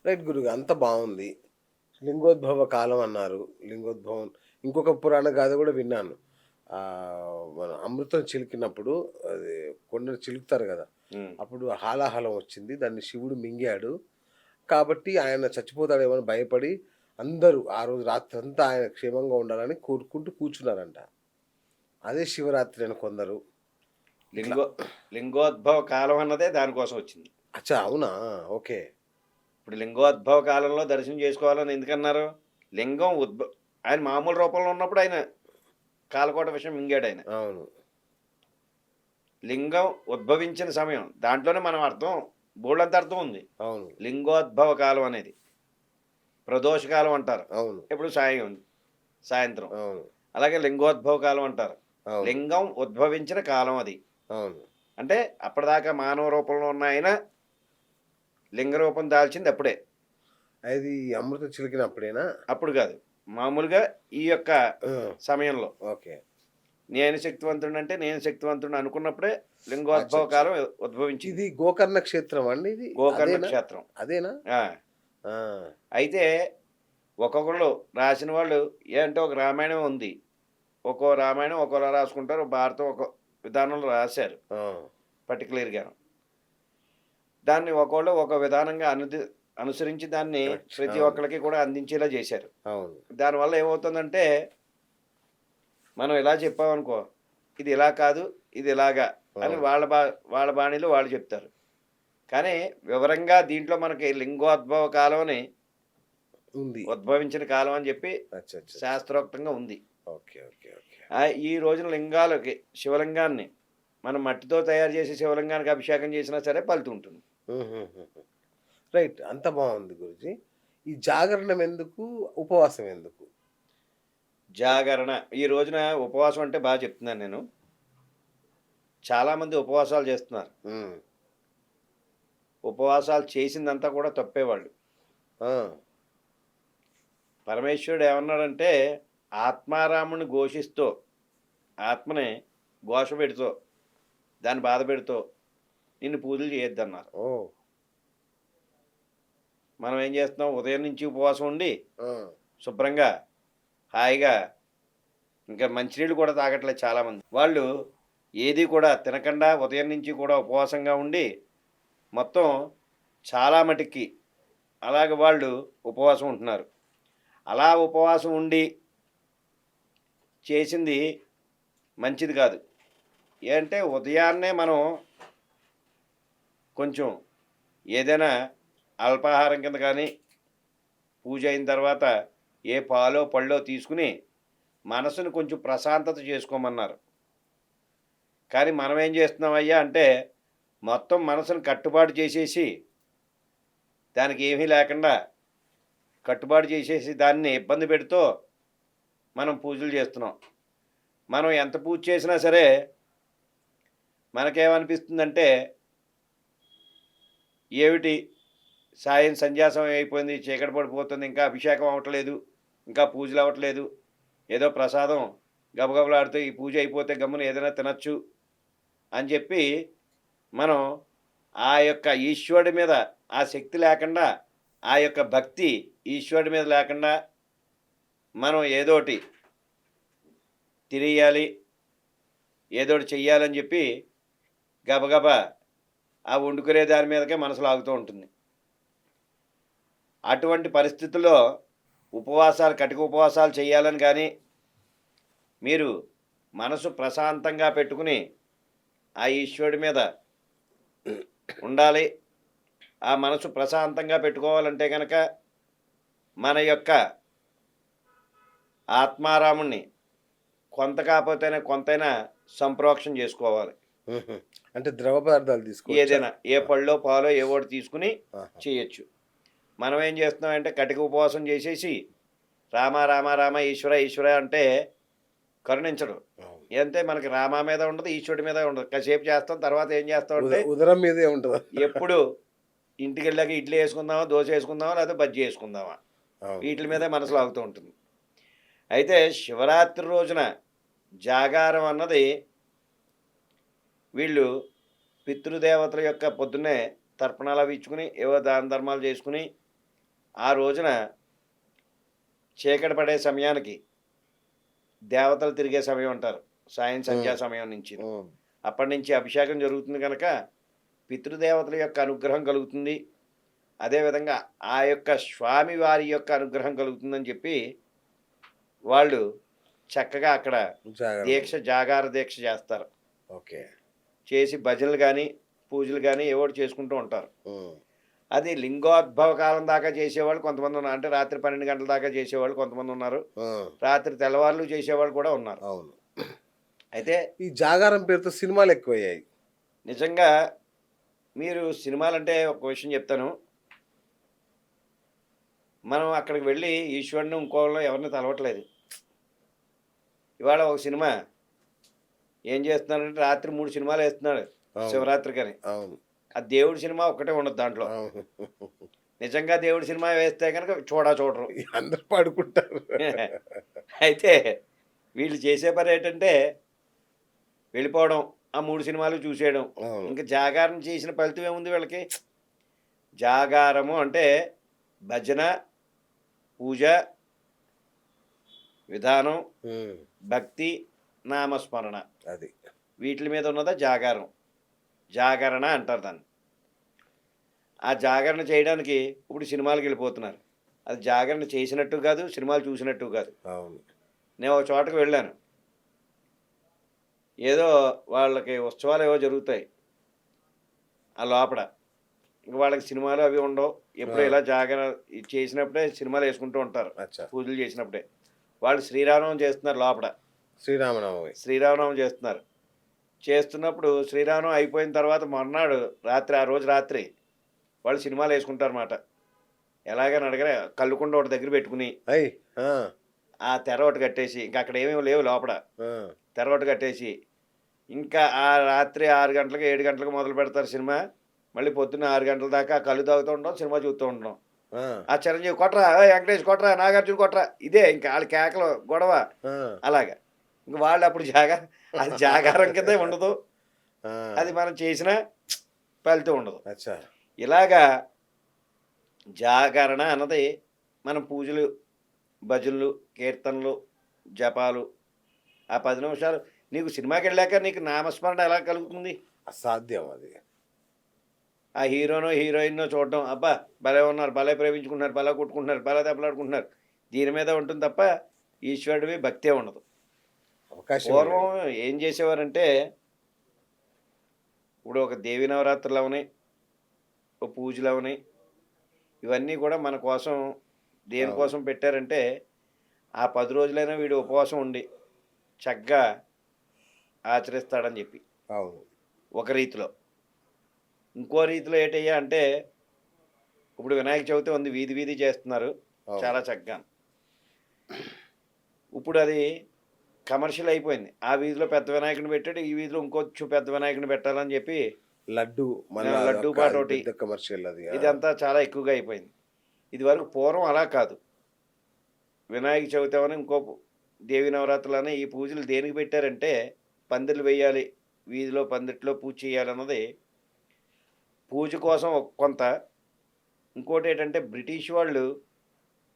Right గురుగా అంతా బావుంది. లింగోద్భవ కాలం అన్నారు. లింగోద్భవం ఇంకొక పురాణ గాథ గూడా విన్నాను. మన అమృతం చిలికినప్పుడు అది కొండను చిలుకుతారు గదా! హ్మ్. అప్పుడు హాలాహలం వచ్చింది. దాన్ని శివుడు మింగాడు. కాబట్టి ఆయన చచ్చిపోతాడేమో అని భయపడి అందరూ ఆ రోజు రాత్రంతా ఆయన క్షేమంగా ఉండాలని కోరుకుంటూ కూర్చున్నారంట. అదే శివరాత్రి అని కొందరు. ఇట్లా లింగో లింగోద్భవ కాలం అన్నదే దానికోసం వచ్చింది. అచ్చా! అవునా? ఓకే. ఇప్పుడు లింగోద్భవ కాలంలో దర్శనం చేసుకోవాలని ఎందుకన్నారు? లింగం ఆయన మామూలు రూపంలో ఉన్నప్పుడు ఆయన కాలకోట విషయం మింగాడాయన. అవును. లింగం ఉద్భవించిన సమయం దాంట్లోనే మనం అర్థం బోలెడంత అర్థం ఉంది. అవును. లింగోద్భవ కాలం అనేది. ప్రదోషకాలం అంటారు. అవును. ఎప్పుడు సాయంత్రం. అవును. అలాగే లింగోద్భవ కాలం అంటారు. అవును. లింగం ఉద్భవించిన కాలం అది. అవును. అంటే అప్పటిదాకా మానవ రూపంలో ఉన్న ఆయన లింగ రూపం దాల్చింది అప్పుడే. అది అమృతం చిలికినప్పుడేనా? అప్పుడు కాదు. మామూలుగా ఈ యొక్క ఆ! సమయంలో. ఓకే. నేను శక్తివంతుడినంటే నేను శక్తివంతుడిని అనుకున్నప్పుడే లింగోద్భవ అచ్చచ్చ! కాలం ఉద్భవించింది. ఇది గోకర్ణ క్షేత్రమా అండి ఇది? గోకర్ణ అదేనా? క్షేత్రం. అదేనా? ఆ! ఆ! అయితే ఒక్కొక్కళ్ళు రాసిన వాళ్ళు ఏంటో ఒక రామాయణం ఉంది. ఒక్కో రామాయణం ఒక్కోలా రాసుకుంటారు. భారతం ఒక విధానంలో రాశారు ఆ! పర్టిక్యులర్‌గాను. దాన్ని ఒక్కోళ్ళు ఒక విధానంగా అనుసరించి దాన్ని కరెక్ట్. ప్రతి అవును. ఒక్కళ్ళకి కూడా అందించేలా చేశారు. అవును. దానివల్ల ఏమవుతుందంటే, మనం ఇలా చెప్పామనుకో, ఇది ఇలా కాదు, ఇది ఇలాగా అని అవును. వాళ్ళ బాణీలో వాళ్ళు చెప్తారు. కానీ వివరంగా దీంట్లో మనకి లింగోద్భవ కాలం అని ఉంది. ఉద్భవించిన కాలం అని చెప్పి అచ్చచ్చచ్చ! శాస్త్రోక్తంగా ఉంది. ఓకే. ఓకే. ఓకే. ఈ రోజున లింగాలకి శివలింగాన్ని మనం మట్టితో తయారు చేసి శివలింగానికి అభిషేకం చేసినా సరే ఫలితం ఉంటుంది. హుహుహుహు. రైట్. అంతా బావుంది గురూజీ. ఈ జాగరణం ఎందుకు? ఉపవాసం ఎందుకు? జాగరణ ఈ రోజున ఉపవాసం అంటే బాగా చెప్తున్నాను నేను. చాలామంది ఉపవాసాలు చేస్తున్నారు. హ్మ్. ఉపవాసాలు చేసిందంతా కూడా తప్పేవాళ్ళు. ఆ! పరమేశ్వరుడు ఏమన్నాడంటే, ఆత్మారాముడిని ఘోషిస్తూ, ఆత్మని ఘోష పెడుతూ, దాన్ని బాధ పెడుతూ, నిన్ను పూజలు చేయొద్దన్నారు. ఓహ్! మనం ఏం చేస్తున్నాం, ఉదయం నుంచి ఉపవాసం ఉండి, ఆ! శుభ్రంగా, హాయిగా ఇంకా మంచినీళ్ళు కూడా తాగట్లేదు చాలామంది. వాళ్ళు ఏది కూడా తినకుండా ఉదయం నుంచి కూడా ఉపవాసంగా ఉండి, మొత్తం చాలా మటికి అలాగ వాళ్ళు ఉపవాసం ఉంటున్నారు. అలా ఉపవాసం ఉండి చేసింది మంచిది కాదు. ఏంటే ఉదయాన్నే మనం కొంచెం ఏదైనా అల్పాహారం కింద కానీ, పూజ అయిన తర్వాత ఏ పాలో, పళ్ళో తీసుకుని మనసుని కొంచెం ప్రశాంతత చేసుకోమన్నారు. కానీ మనం ఏం చేస్తున్నామయ్యా అంటే, మొత్తం మనసుని కట్టుబాటు చేసేసి, దానికి ఏమీ లేకుండా కట్టుబాటు చేసేసి దాన్ని ఇబ్బంది పెడుతూ మనం పూజలు చేస్తున్నాం. మనం ఎంత పూజ చేసినా సరే మనకేమనిపిస్తుందంటే, ఏమిటి సంధ్యా సమయం అయిపోయింది, చీకటి పడిపోతుంది, ఇంకా అభిషేకం అవ్వట్లేదు, ఇంకా పూజలు అవ్వట్లేదు, ఏదో ప్రసాదం గబగబలాడుతూ ఈ పూజ అయిపోతే గమ్మున ఏదైనా తినచ్చు అని చెప్పి మనం ఆ యొక్క ఈశ్వరుడి మీద ఆ శక్తి లేకుండా, ఆ యొక్క భక్తి ఈశ్వరుడి మీద లేకుండా మనం ఏదోటి తినేయాలి, ఏదోటి చెయ్యాలని చెప్పి గబగబా ఆ వండుకునే దాని మీదకే మనసు లాగుతూ ఉంటుంది. అటువంటి పరిస్థితుల్లో కటిక ఉపవాసాలు చేయాలని కానీ, మీరు మనసు ప్రశాంతంగా పెట్టుకుని ఆ ఈశ్వరుడి మీద ఉండాలి. ఆ మనసు ప్రశాంతంగా పెట్టుకోవాలంటే కనుక మన యొక్క ఆత్మారాముణ్ణి కొంత కాకపోతేనే కొంతైనా సంప్రోక్షణ చేసుకోవాలి. హుహు. అంటే ద్రవ పదార్థాలు తీసుకోవచ్చా? ఏదైనా ఏ పళ్ళో పాలో ఏ ఒకటి తీసుకుని ఆహా! చేయొచ్చు. మనం ఏం చేస్తున్నామంటే కటిక ఉపవాసం చేసేసి రామ రామ రామ ఈశ్వర ఈశ్వర అంటే కరుణించడు. అవును. అంటే మనకి రామ మీద ఉండదు, ఈశ్వరుడి మీద ఉండదు. కాసేపు చేస్తాం, తర్వాత ఏం చేస్తామంటే ఉదరం మీదే ఉంటదా? ఎప్పుడు ఇంటికెళ్ళాక ఇడ్లీ వేసుకుందామా, దోశ వేసుకుందామా, లేకపోతే బజ్జీ వేసుకుందామా, అవును. వీటి మీదే మనసు లాగుతూ ఉంటుంది. అయితే శివరాత్రి రోజున జాగారం అన్నది వీళ్ళు పితృదేవతల యొక్క పొద్దున్నే తర్పణాలు అవి ఇచ్చుకుని ఏవో దాన ధర్మాలు చేసుకుని ఆ రోజున చీకటి పడే సమయానికి దేవతలు తిరిగే సమయం అంటారు. సాయం సంధ్యా ఉమ్, సమయం నుంచి. ఉమ్, అప్పటి నుంచి అభిషేకం జరుగుతుంది కనుక పితృదేవతల యొక్క అనుగ్రహం కలుగుతుంది. అదేవిధంగా ఆ యొక్క స్వామి వారి యొక్క అనుగ్రహం కలుగుతుందని చెప్పి వాళ్ళు చక్కగా అక్కడ జాగ్రత్త. జాగార దీక్ష చేస్తారు. ఓకే. చేసి భజనలు కానీ పూజలు కానీ ఏవో ఒకటి చేసుకుంటూ ఉంటారు. ఉమ్, అది లింగోద్భవ కాలం దాకా చేసేవాళ్ళు కొంతమంది ఉన్నారు. అంటే రాత్రి 12 గంటల దాకా చేసేవాళ్ళు కొంతమంది ఉన్నారు. ఉమ్, రాత్రి తెల్లవార్లు చేసేవాళ్ళు కూడా ఉన్నారు. అవును. అయితే ఈ జాగారం పేరుతో సినిమాలు ఎక్కువయ్యాయి. నిజంగా మీరు సినిమాలంటే ఒక విషయం చెప్తాను. మనం అక్కడికి వెళ్ళి ఈశ్వరుని ఇంకోళ్ళని ఎవరిని తలవట్లేదు. ఇవాళ ఒక సినిమా ఏం చేస్తున్నారంటే రాత్రి 3 సినిమాలు వేస్తున్నాడు అవును. శివరాత్రికని. అవును. ఆ దేవుడి సినిమా ఒక్కటే ఉండదు దాంట్లో. అవును. నిజంగా దేవుడి సినిమా వేస్తే కనుక చూడరు. అందరు పడుకుంటారు. అయితే వీళ్ళు చేసే పని ఏంటంటే వెళ్ళిపోవడం, ఆ 3 సినిమాలు చూసేయడం. అవును. ఇంకా జాగారం చేసిన ఫలితం ఏముంది వీళ్ళకి? జాగారము అంటే భజన, పూజ, విధానం, ఉమ్, భక్తి, నామస్మరణ అది. వీటి మీద ఉన్నదా జాగారం. జాగరణ అంటారు దాన్ని. ఆ జాగరణ చేయడానికి ఇప్పుడు సినిమాలకు వెళ్ళిపోతున్నారు. అది జాగరణ చేసినట్టు కాదు, సినిమాలు చూసినట్టు కాదు. అవును. నేను ఒక చోటకి వెళ్ళాను. ఏదో వాళ్ళకి ఉత్సవాలు ఏవో జరుగుతాయి ఆ లోపల. ఇంక వాళ్ళకి సినిమాలు అవి ఉండవు. ఎప్పుడో ఆ. ఇలా జాగరణ చేసినప్పుడే సినిమాలు వేసుకుంటూ ఉంటారు. అచ్చా. పూజలు చేసినప్పుడే. వాళ్ళు శ్రీరామనవమి చేస్తున్నారు లోపల. శ్రీరామనవమి. శ్రీరామనవమి చేస్తున్నారు. చేస్తున్నప్పుడు శ్రీరామనవమి అయిపోయిన తర్వాత మర్నాడు రాత్రి, ఆ రోజు రాత్రి వాళ్ళు సినిమాలు వేసుకుంటారన్నమాట. ఎలాగని అడగరా కళ్ళుకుండ ఒకటి దగ్గర పెట్టుకుని అయ్. ఆ, ఆ తెర ఒకటి కట్టేసి, ఇంకా అక్కడ ఏమేమి లేవు లోపల. ఆ, తెర ఒకటి కట్టేసి ఇంకా ఆ రాత్రి 6 గంటలకు 7 గంటలకు మొదలు పెడతారు సినిమా. మళ్ళీ పొద్దున్న 6 గంటల దాకా కళ్ళు తాగుతూ ఉండడం, సినిమా చూస్తూ ఉండడం. ఆ, ఆ చిరంజీవి కొట్రా, వెంకటేష్ కొట్రా, నాగార్జున కొట్రా, ఇదే ఇంకా వాళ్ళ కేకలు గొడవ. ఆ, అలాగా ఇంక వాళ్ళు అప్పుడు అది జాగారం కిందే ఉండదు. ఆ. అది మనం చేసిన ఫలితం ఉండదు. అచ్చా. ఇలాగా జాగరణ అన్నది మనం పూజలు, భజనలు, కీర్తనలు, జపాలు, ఆ 10 నిమిషాలు నీకు సినిమాకి వెళ్ళాక నీకు నామస్మరణ ఎలా కలుగుతుంది? అసాధ్యం అది. ఆ హీరోనో హీరోయిన్నో చూడడం, అబ్బా భలే ఉన్నారు, భలే ప్రేమించుకుంటున్నారు, భలే కొట్టుకుంటున్నారు, భలే దెబ్బలాడుకుంటున్నారు, దీని మీద ఉంటుంది తప్ప ఈశ్వరుడివి భక్తే ఉండదు. అవకాశం పూర్వం ఏం చేసేవారంటే ఇప్పుడు ఒక దేవి నవరాత్రులు అవని, ఒక పూజలు అవని, ఇవన్నీ కూడా మన కోసం దేనికోసం పెట్టారంటే ఆ 10 రోజులైనా వీడు ఉపవాసం ఉండి చక్కగా ఆచరిస్తాడని చెప్పి అవును. ఒక రీతిలో. ఇంకో రీతిలో ఏంటయ్యా అంటే ఇప్పుడు వినాయక చవితి ఉంది, వీధి వీధి చేస్తున్నారు అవును. చాలా చక్కగా. ఇప్పుడు అది కమర్షియల్ అయిపోయింది. ఆ వీధిలో పెద్ద వినాయకుడిని పెట్టాడు, ఈ వీధిలో ఇంకొంచెం పెద్ద వినాయకుడిని పెట్టాలని చెప్పి లడ్డు మళ్ళీ లడ్డు పాట ఒకటి, పెద్ద కమర్షియల్ అది. ఇదంతా చాలా ఎక్కువగా అయిపోయింది. ఇది వరకు పూర్వం అలా కాదు. వినాయక చవితి అని ఇంకో దేవి నవరాత్రులు అని ఈ పూజలు దేనికి పెట్టారంటే పందిర్లు వేయాలి, వీధిలో పందిట్లో పూజ చేయాలన్నది పూజ కోసం కొంత. ఇంకోటి ఏంటంటే బ్రిటిష్ వాళ్ళు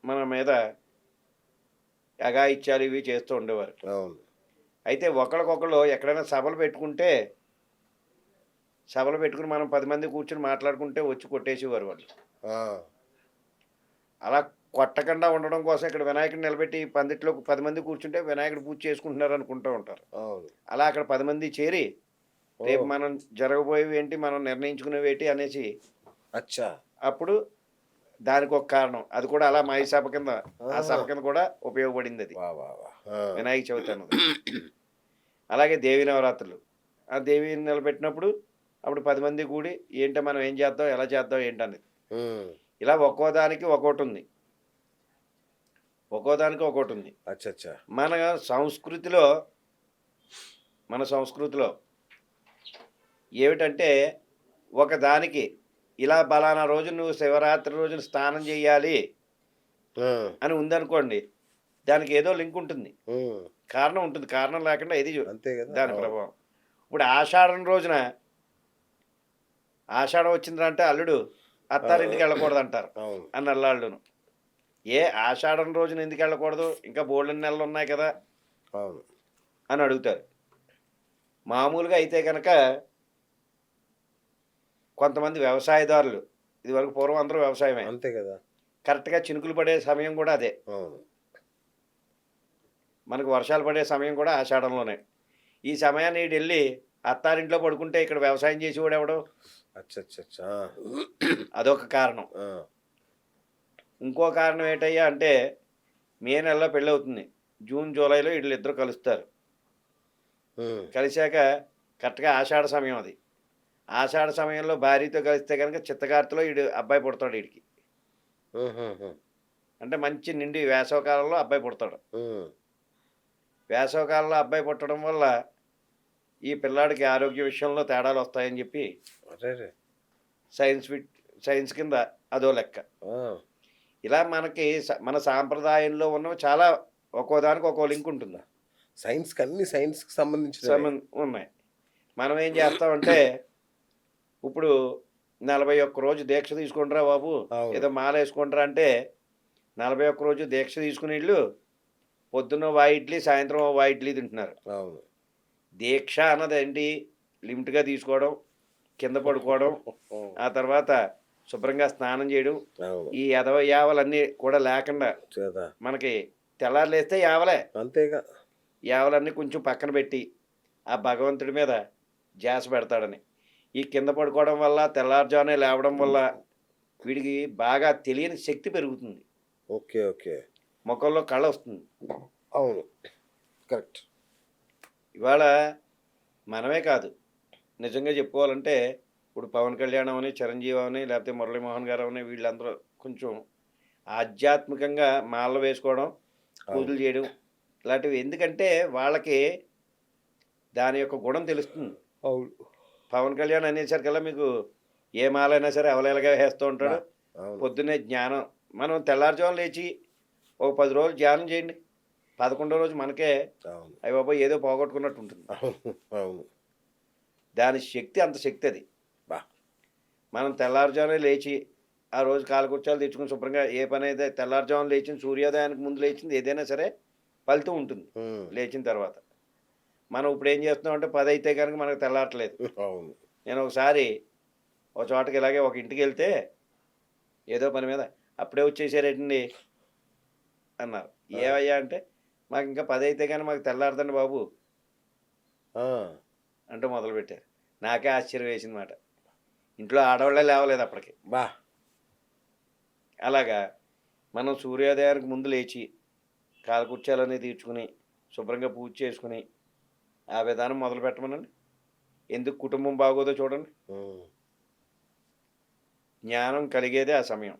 మన మీద అఘాయిత్యాలు ఇవి చేస్తూ ఉండేవారు. అవును. అయితే ఒకరికొకరు ఎక్కడైనా సభలు పెట్టుకుంటే, సభలు పెట్టుకుని మనం 10 మంది కూర్చొని మాట్లాడుకుంటే వచ్చి కొట్టేసేవారు వాళ్ళు. ఆ, అలా కొట్టకుండా ఉండడం కోసం ఇక్కడ వినాయకుడిని నిలబెట్టి పందిట్లో 10 మంది కూర్చుంటే వినాయకుడు పూజ చేసుకుంటున్నారు అనుకుంటూ ఉంటారు. అవును. అలా అక్కడ 10 మంది చేరి ఓ, రేపు మనం జరగబోయేవి ఏంటి, మనం నిర్ణయించుకునేవి ఏంటి అనేసి అచ్చా. అప్పుడు దానికి ఒక కారణం. అది కూడా అలా మాయ సభ కింద, ఆ సభ ఆ, కింద కూడా ఉపయోగపడింది అది వా వా వా. ఆ, వినాయక చవితి అన్నది. అలాగే దేవి నవరాత్రులు, ఆ దేవిని నిలబెట్టినప్పుడు అప్పుడు 10 మంది కూడి ఏంటో మనం ఏం చేద్దాం, ఎలా చేద్దాం ఏంటనేది. ఉమ్, ఇలా ఒక్కోదానికి ఒక్కోటి ఉంది, ఒక్కోదానికి ఒక్కోటి ఉంది. అచ్చచ్చా. మన సంస్కృతిలో మన సంస్కృతిలో ఏమిటంటే ఒకదానికి ఇలా బలానా రోజు నువ్వు శివరాత్రి రోజున స్నానం చేయాలి ఆ, అని ఉందనుకోండి, దానికి ఏదో లింక్ ఉంటుంది, ఉమ్, కారణం ఉంటుంది. కారణం లేకుండా ఇది అంతే కదా. దాని అవును. ప్రభావం. ఇప్పుడు ఆషాఢం రోజున, ఆషాఢం వచ్చిందంటే అల్లుడు అత్తారింటికి వెళ్ళకూడదు అంటారు అవును. అన్న అల్లాళ్ళును. ఆషాఢం రోజున ఎందుకు వెళ్ళకూడదు, ఇంకా బోల్డెన్ నెలలు ఉన్నాయి కదా అవును. అని అడుగుతారు. మామూలుగా అయితే కనుక కొంతమంది వ్యవసాయదారులు, ఇదివరకు పూర్వం అందరూ వ్యవసాయమే, అంతే కదా! కరెక్ట్గా చినుకులు పడే సమయం కూడా అదే. అవును. మనకు వర్షాలు పడే సమయం కూడా ఆషాఢంలోనే. ఈ సమయాన్ని ఈడెళ్ళి అత్తారింట్లో పడుకుంటే ఇక్కడ వ్యవసాయం చేసేవాడు ఎవడు? అచ్చచ్చచ్చా! అదొక కారణం. ఆ! ఇంకో కారణం ఏంటయ్యా అంటే, మే నెలలో పెళ్ళవుతుంది. జూన్, జూలైలో ఈళ్ళిద్దరూ కలుస్తారు. హ్మ్. కలిసాక కరెక్ట్‌గా ఆషాఢ సమయం అది. ఆషాఢ సమయంలో భార్యతో కలిస్తే గనక చిత్తకార్తెలో అబ్బాయి పుడతాడు ఈడికి. హుహుహు. అంటే మంచి నిండి వేసవికాలంలో అబ్బాయి పుడతాడు. హ్మ్. వేసవికాలంలో అబ్బాయి పుట్టడం వల్ల ఈ పిల్లాడికి ఆరోగ్య విషయంలో తేడాలొస్తాయని చెప్పి అరెరే! సైన్స్ సైన్స్ కింద అదో లెక్క. ఆ! ఇలా మనకి మన సాంప్రదాయంలో ఉన్నవి చాలా ఒక్కో దానికి ఒక్కో లింక్ ఉంటుంది. అన్నీ సైన్స్‌కి సంబంధించినవే. ఉన్నాయి. మనం ఏం చేస్తామంటే, ఇప్పుడు 41 రోజు దీక్ష తీసుకుంట్రా బాబు, అవును. ఏదో మాలేసుకుంట్రా అంటే, 41 రోజు దీక్ష తీసుకునీళ్ళు పొద్దున్న ఇడ్లీ, సాయంత్రం ఇడ్లీ తింటున్నారు. అవును. దీక్ష అన్నదేంటి? లిమిట్‌గా తీసుకోవడం, కింద పడుకోవడం, హ్మ్. ఆ తర్వాత శుభ్రంగా స్నానం చేయడం, అవును. ఈ ఎదవ యావలన్నీ కూడా లేకుండా కదా! మనకి తెల్లారి లేస్తే యావలే. అంతేగా. యావలన్నీ కొంచెం పక్కన పెట్టి, ఆ భగవంతుడి మీద ధ్యాస పెడతాడని. ఈ కింద పడుకోవడం వల్ల, తెల్లారుజామునే లేవడం వల్ల వీడికి బాగా తెలియని శక్తి పెరుగుతుంది. ఓకే. ఓకే. మొఖంలో కళొస్తుంది. అవును. కరెక్ట్. ఇవాళ మనమే కాదు, నిజంగా చెప్పుకోవాలంటే, ఇప్పుడు పవన్ కళ్యాణ్ అవని, చిరంజీవి అవని, లేకపోతే మురళీమోహన్ గారు అవని, వీళ్ళందరూ కొంచెం ఆధ్యాత్మికంగా మాలలు వేసుకోవడం, పూజలు అవును. చేయడం ఇలాంటివి. ఎందుకంటే వాళ్ళకి దాని యొక్క గుణం తెలుస్తుంది. అవును. పవన్ కళ్యాణ్ అనేసరికల్లా మీకు ఏ మాలైనా సరే అవలీలగా వేస్తూ బా! ఉంటాడు. అవును. పొద్దున్నే జ్ఞానం, మనం తెల్లారుజామున లేచి ఒక 10 రోజులు ధ్యానం చేయండి. 11వ రోజు మనకే అవును. అయ్య బాబోయ్! ఏదో పోగొట్టుకున్నట్టు ఉంటుంది. అవును. అవును. దాని శక్తి అంత శక్తి అది. బా! మనం తెల్లారుజామునే లేచి, ఆ రోజు కాలకృత్యాలు తెచ్చుకొని శుభ్రంగా ఏ పనైతే తెల్లారుజామున లేచింది, సూర్యోదయానికి ముందు లేచింది ఏదైనా సరే ఫలితం ఉంటుంది హ్మ్. లేచిన తర్వాత. మనం ఇప్పుడేం చేస్తున్నామంటే 10 అయితే గనుక మనకు తెల్లారట్లేదు. అవును. నేను ఒకసారి ఒక చోటకి ఇలాగే ఒక ఇంటికెళ్తే ఏదో పని మీద, "అప్పుడే వచ్చేసారేంటండి" అన్నారు. ఆ! "ఏవయ్యా" అంటే, "మాకింకా 10 అయితే గాని మాకు తెల్లారదండి బాబు" ఆ! అంటూ మొదలుపెట్టారు. నాకే ఆశ్చర్యం వేసిందన్నమాట. ఇంట్లో ఆడవాళ్ళే లేవలేదు అప్పటికి. బా! అలాగా మనం సూర్యోదయానికి ముందు లేచి, కాలకృత్యాలన్నీ తీర్చుకుని, శుభ్రంగా పూజ చేసుకుని, ఆ విధానం మొదలుపెట్టమనండి. ఎందుకు కుటుంబం బాగోదో చూడండి. హ్మ్. జ్ఞానం కలిగేదే ఆ సమయం.